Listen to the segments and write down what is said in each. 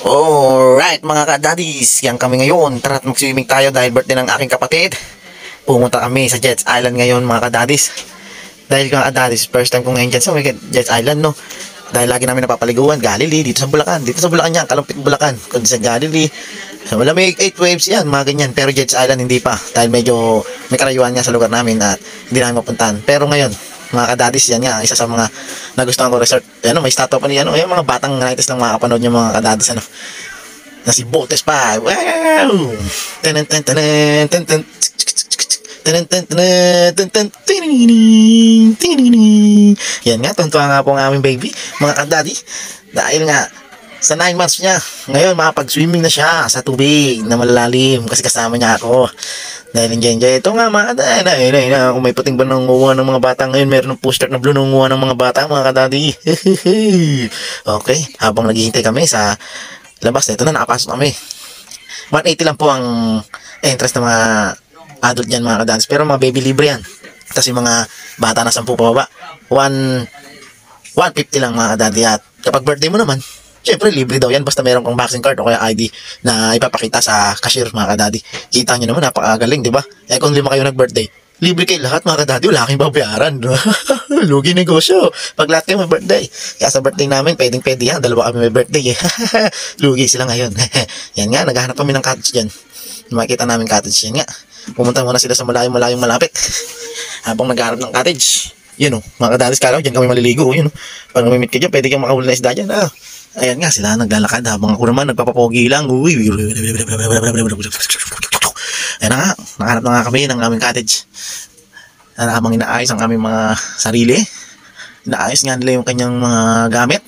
Alright mga ka-daddies, yan kami ngayon. Tara't mag-swimming tayo dahil birthday ng aking kapatid. Pumunta kami sa Jets Island ngayon mga ka-daddies. Dahil mga ka-daddies, first time ko ngayon dyan sa Jets Island, no. Dahil lagi namin napapaliguan, Galilee, dito sa Bulacan. Dito sa Bulacan yan, Kalumpit Bulacan. Kundi sa Galilee, sa malamig 8 waves yan, mga ganyan. Pero Jets Island hindi pa. Dahil medyo may karayuan nga sa lugar namin at hindi namin mapuntahan. Pero ngayon, mga kadadis, yan nga, isa sa mga nagustuhan ko resort. Ano, may statue pa niya, ano, yung mga batang 90s lang makakapanood yung mga kadadis, ano. Na si Botes pa. Wow! Tenen ten tenen ten ten tenen ten tenen ten ten tenen. Yan nga, tuntua nga po ang aming baby, mga kadadi. Dahil nga, sa 9 months niya, ngayon makapag-swimming na siya sa tubig na malalalim kasi kasama niya ako. Dahil enjoy. Ito nga mga kadadi, kung may puting ba nangunguha ng mga bata ngayon, meron ng poster na blue nangunguha ng mga bata, mga kadadi. Okay, habang naghihintay kami sa labas, ito na, nakapasok kami. 180 lang po ang entrance ng mga adult dyan, mga kadans. Pero mga baby libre yan. Tapos yung mga bata na 10 pababa, 150 lang mga kadadi. At kapag birthday mo naman, syempre libre daw yan basta meron kang vaccine card o kaya ID na ipapakita sa cashier, mga kadadi. Kita nyo naman, napakagaling, di ba? Eh kung 5 kayo nag-birthday, libre kayo lahat, mga kadadi, wala kayong babayaran. Lugi negosyo pag lahat kayo may birthday. Kaya sa birthday namin, pwede yan, 2 kami may birthday eh. Lugi sila ngayon. Yan nga, naghahanap kami ng cottage dyan. Makikita namin cottage, yan nga. Pumunta muna sila sa malayong malapit habang naghahanap ng cottage. Yun o, mga kadadis, kala ko dyan kami maliligo. Yun o, pag namimit ka dyan, pwede kang makahuli na isda dyan. Ayan nga, sila naglalakad habang ako naman nagpapapogi lang. Uy. Ayan na nga, nakahanap na nga kami ng aming cottage. Habang inaayos ang aming mga sarili, inaayos nga nila yung kanyang mga gamit.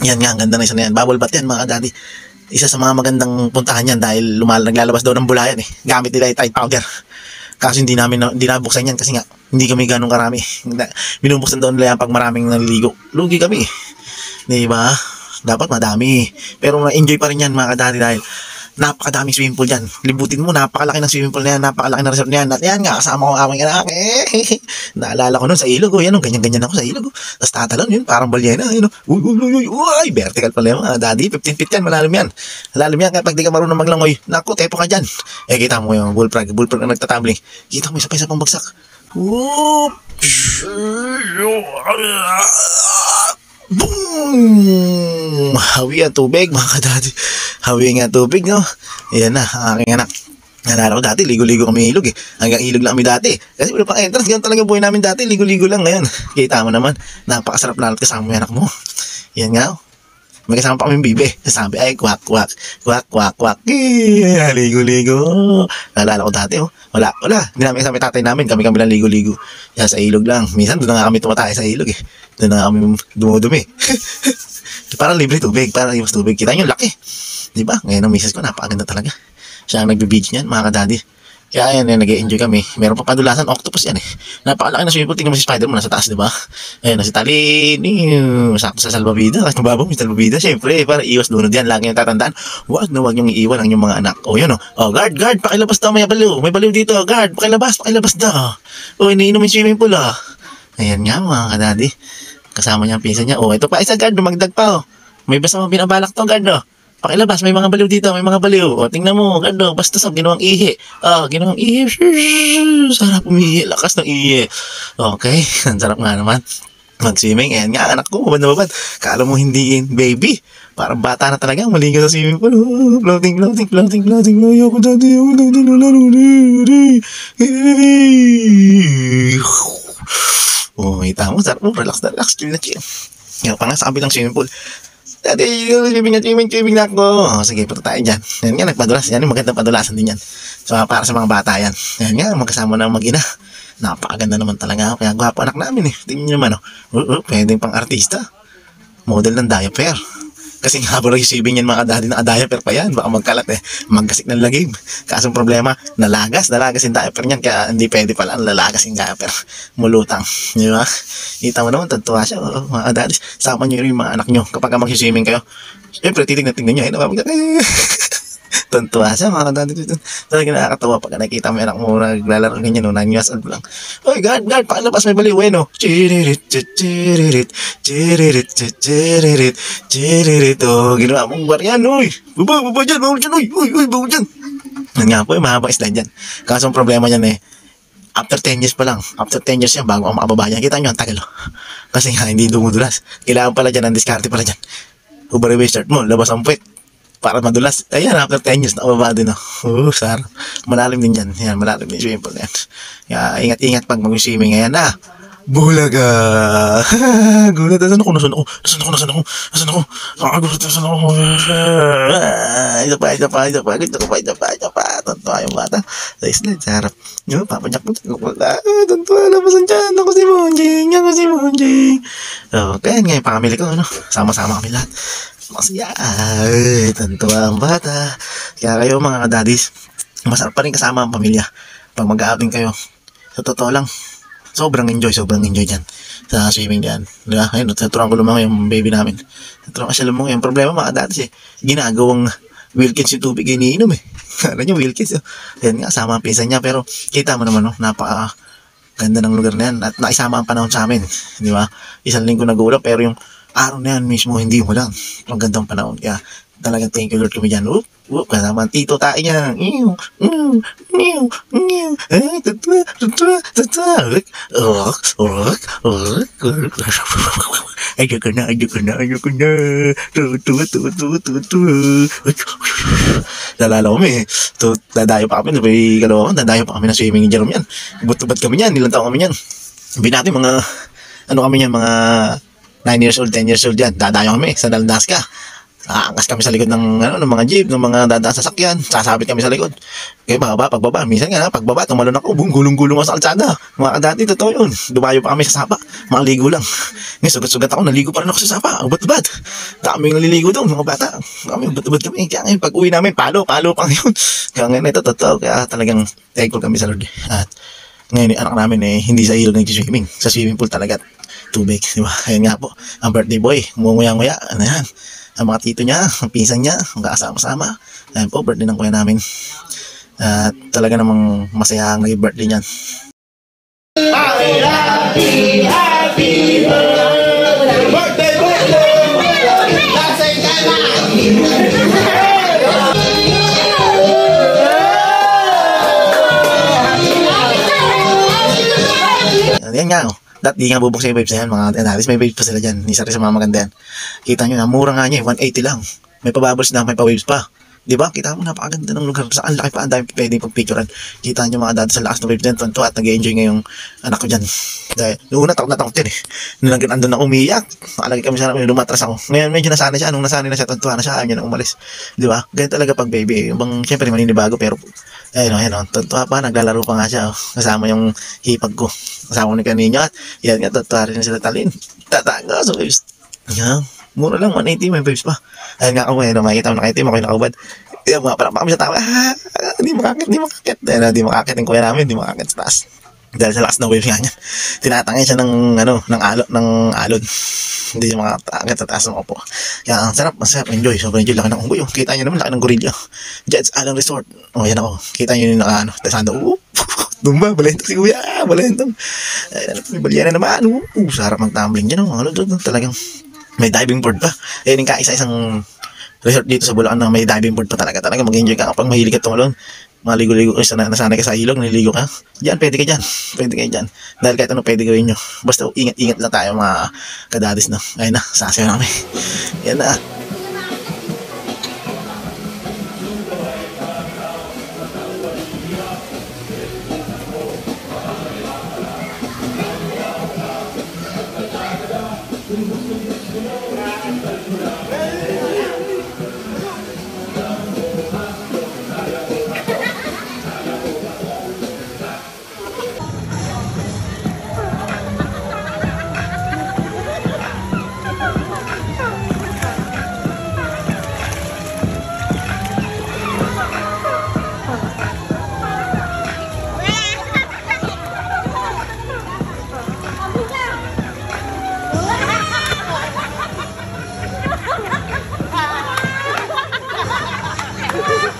Yan nga, ang ganda na isa na yan. Bubble bath yan, mga daddy. Isa sa mga magandang puntahan yan dahil naglalabas daw ng bulayan eh. Gamit nila yung Tide powder. Kaso hindi nabuksan yan kasi nga hindi kami ganun karami. Binubuksan daw nila yan pag maraming naliligo. Lugi kami, di ba? Dapat madami. Pero na-enjoy pa rin yan, mga kadadi, dahil napakadaming swimming pool dyan. Libutin mo, napakalaki ng swimming pool na yan, napakalaki ng resort na yan. At yan nga, kasama ko ang aming anak. Naalala ko nun sa ilog. Yan, ganyan-ganyan ako sa ilog. Tapos tatalon yun, parang balyena. Uy, vertical pala yung mga daddy. 15 feet yan, malalim yan. Malalim yan, kapag di ka marunong maglangoy, naku, tepo ka dyan. Kita mo yung bullfrog na nagtatambling. Kita mo, isa pa pang bagsak. Boom! Hawi ang tubig, mga kadadi. Hawi nga tubig, no? Yan na, ang aking anak. Nalala ko dati, ligo-ligo kami ilog eh. Hanggang ilog lang kami dati. Kasi wala pang entrance, ganun talaga buhay namin dati. Ligo-ligo lang ngayon. Kita mo naman, napakasarap na kasama yung anak mo. Yan nga, oh. May kasama pa kami bibe. Sabi ay kwak. Ligo-ligo. Nalala ko dati, oh. Wala. Hindi namin kasama tatay namin. Kami lang ligo-ligo. Yan sa ilog lang. Minsan doon na nga kami tumatay sa ilog eh. Doon na nga kami dumudumi. Parang libre tubig. Parang iwas tubig. Kita nyo, laki. Diba? Ngayon ang misis ko, napakaganda talaga. Siya ang nagbibidyo niyan, mga kadadi. Kaya yan, nag-e-enjoy kami. Meron pa padulasan, octopus yan eh. Napakalaki na swimming pool. Tingnan mo si Spider-Man nasa taas, diba? Ayan, nasa tali. Sakto sa salbabida. Kasi mababaw yung salbabida. Siyempre, para iwas lunod yan. Lagi yung tatandaan. Huwag niyong iiwan ang inyong mga anak. O yun o. O, guard, pakilabas daw. May baliw. May baliw dito. Guard, pakilabas daw. O, iniinom yung swimming pool ah. Ayan nga, mga kadadi. Kasama niya ang pinsan niya. O, ito pa isa, guard. Dumagdag pa o. May basta mo binabalak to, guard o. Pakilabas, may mga baliw dito, may mga baliw. O, tingnan mo, gando, basta sa ginawang ihi. Ginawang ihi. Sarap umihi, lakas ng ihi. Okay, ang sarap nga naman. Mag-swimming, ayan nga, anak ko, babad na babad. Kala mo hindi in, baby. Parang bata na talaga, maligo sa swimming pool. Floating. Ayoko dati. Oh, kita mo, sarap mo, relax, chill na chill. Ngayon pa nga, sa kabilang swimming pool. Dati, swimming na ako. Sige, punta tayo dyan. Yan nga, nagpadulas. Yan yung magandang padulasan din yan. So, para sa mga bata yan. Yan nga, magkasama na mag-ina. Napakaganda naman talaga. Kaya gwapo anak namin eh. Tingnan nyo naman, pwedeng pang artista. Model ng diaper. Kasi nga habang receiving yan, mga daddy, naka-diaper pa yan. Baka magkalat eh. Magkasik ng lagim. Kasong problema, nalagas yung diaper niyan. Kaya hindi pwede pala lalagas yung diaper. Mulutang. Di ba? Kita mo naman, tatuwa siya. Mga daddy, sama nyo rin yung mga anak nyo. Kapag mag-swimming kayo, siyempre, tingnan nyo. Tuntua siya mga kadati. Talaga nakakatawa pag nakikita mo yung anak mo naglalaro ganyan, no, 9 years old lang. Oy, guard, pakalabas, may baliw, no? Chiririt, chiririt, chiririt, chiririt, chiririt. Oh, ginawa mong baryan, oy. Baba dyan, oy, baba dyan. Yan nga po, mahabang slide yan. Kaso ang problema niyan after 10 years pa lang, after 10 years yan, bago ang makababa niya. Kita nyo, ang tagal, oh. Kasi nga, hindi dumudulas. Kailangan pala dyan, ang diskarte pala dyan. Ubari start mo, labas ang puwet. Para madulas. Ayan, after 10 years, nakababa din, oh. Sarap. Malalim din yan. Yan, malalim din swimming pool yan. Kaya, ingat-ingat pag mag-swimming. Ayan na. Bulaga! Gulat, nasan ako? Gulat, nasan ako? Isa pa. Tuntua yung bata. Sa slide, sa harap. Yung papanyak mo. Tuntua, labasan dyan. Ako si Monjing. So, kaya nga yung pamilya ko, ano? Sama-sama kami lahat. Masaya. Tuntua ang bata. Kaya kayo mga kadadis, masarap pa rin kasama ang pamilya. Pag mag-outing kayo, sa totoo lang, sobrang enjoy dyan sa swimming dyan. Diba? Ayun, naturuan ko lumangoy yung baby namin. Naturuan ko siya lumangoy. Yung problema mga dati ginagawang Wilkins yung tubig iniinom Alam nyo, Wilkins. Yan nga, sama ang pinsan niya. Pero kita mo naman, napaka ganda ng lugar na yan. At naisama ang panahon sa amin. Di ba? Isang linggo nagulang. Pero yung araw na yan mismo, hindi mo lang. Ang gandang panahon. Kaya talagang thank you Lord kami dyan. Kasama ang tito tayo niya. Ay, tatua. Ayun ka na. Tuwa. Nalala ko dadayo pa kami. Dadayo pa kami na swimming in Jerome yan. Butubad kami yan. Ilang taon kami yan. Sabi natin mga, kami yan, mga 9 years old, 10 years old yan. Dadayo kami sa Daldaska. Aangas kami sa likod ng mga jeep, ng mga dadaan sasakyan. Sasabit kami sa likod. Kaya pagbaba. Minsan nga, pagbaba, tumalon ako. Gulong-gulong ako sa kalsada. Mga kadati, totoo yun. Dumayo pa kami sa sapa. Mga ligo lang. Ngayon, sugat-sugat ako. Naligo pa rin ako sa sapa. Ang bat-bat. Daming naliligo doon, mga bata. Kami, bat-bat kami. Kaya ngayon, pag uwi namin, palo pa ngayon. Kaya ngayon, ito, totoo. Kaya talagang thankful kami sa Lord. At ngayon, anak namin, hindi sa ilog nag-swimming. Sa swimming pool talaga. Tubig. Diba? Ayun nga po. Ang birthday boy, nguya-nguya. Ano yan? Ang mga tito niya, ang pinsan niya, magkakasama-sama. Ayan po, birthday ng kuya namin. At talaga namang masaya ang naging birthday niyan. Happy birthday! Lasing ka na! Ayan nga, Di nga bubuksan yung waves na yan, mga analysts. May waves pa sila dyan. Isa rin sa mga maganda yan. Kita nyo na, mura nga niya, 180 lang. May pa-bubbles na, may pa-waves pa. Diba? Kita mo, napakaganda ng lugar. Saan laki pa, ang dami pwedeng pagpicturean. Kita nyo mga dati sa lakas ng waves na yan, at nag-enjoy ngayong anak ko dyan. Dahil, noong takot na takot yan Nung andun ako umiyak, nakalagi kami sa lumatras ako. Ngayon, medyo nasanay siya. Nung nasanay na siya, tuntua na siya, ayaw niya na umalis. Diba? Ganyan talaga pag baby. Yung siyempre, maninibago, pero ayun, tuntua pa, naglalaro pa nga siya. Kasama yung hipag ko. Kasama ni kanino at yan nga, tuntua rin sila talin. Tataga sa waves. Yan. Mura lang, 180, may waves pa. Ayun nga ako, makikita mo nakaitim, ako yung nakabad. Yan, mga parang kami sa tawa, hindi makakit. Hindi makakit yung kuya namin, hindi makakit sa taas. Dahil sa lakas ng waves nga niya. Tinatangay siya ng alon. Hindi siya makakit sa taas ng opo. Kaya ang sarap, enjoy. Sobrang enjoy, laki ng unggoy. Kita nyo naman, laki ng gorilla. Jets Island Resort. Yan ako. Kita nyo yung tasando. Dumba, balento si kuya, balento. May balyana naman. Sarap mag-tumbling dyan. Talagang may diving board pa. Yung kaisa-isang resort dito sa Bulacan na may diving board pa talaga. Talaga mag-enjoy ka kapag mahilig ka tumalon. Maligo-ligo, nasanay ka sa ilog, naliligo ka. Diyan, pwede kayo dyan. Dahil kahit ano pwede gawin nyo. Basta ingat lang tayo mga kadadis na. Ayun na, sasayaw namin. Yan na.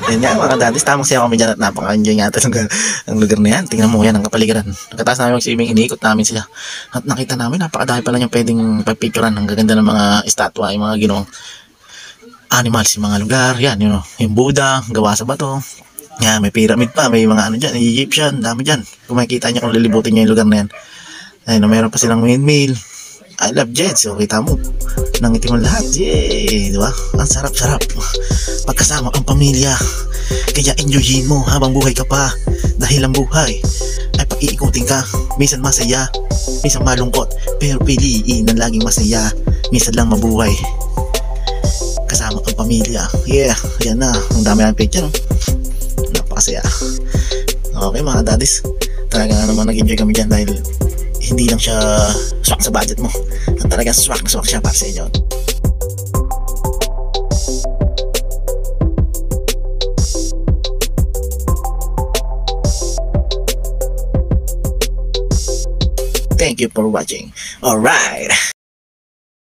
Yan nga mga daddies, tamang siya kami dyan at napaka-enjoy nga ito ang lugar na yan. Tingnan mo yan ang kapaligiran. Pagkatapos namin mag-swimming, iniikot namin sila. At nakita namin, napakadami pala niyang pwedeng pagpicturean. Ang gaganda ng mga estatwa, yung mga ginawang animals, yung mga lugar. Yan, yung Buddha, gawa sa bato. Yan, may pyramid pa, may mga ano dyan, Egyptian, dami dyan. Kung makikita niyo kung lilibutin niyo yung lugar na yan. Ayun, meron pa silang windmill. I love jets. So, kita mo. Nangiti mo lahat. Yay! Diba? Ang sarap-sarap. Pagkasama ang pamilya. Kaya enjoyin mo habang buhay ka pa. Dahil ang buhay ay pag-iikutin ka. Minsan masaya, minsan malungkot. Pero piliin na laging masaya. Minsan lang mabuhay. Kasama ang pamilya. Yeah, yan na. Ang dami ng picture. Napakasaya. Okay mga daddies. Talaga naman nag-enjoy kami dyan dahil hindi lang siya swak sa budget mo. Talagang swak na swak siya para sa inyo. Thank you for watching. Alright.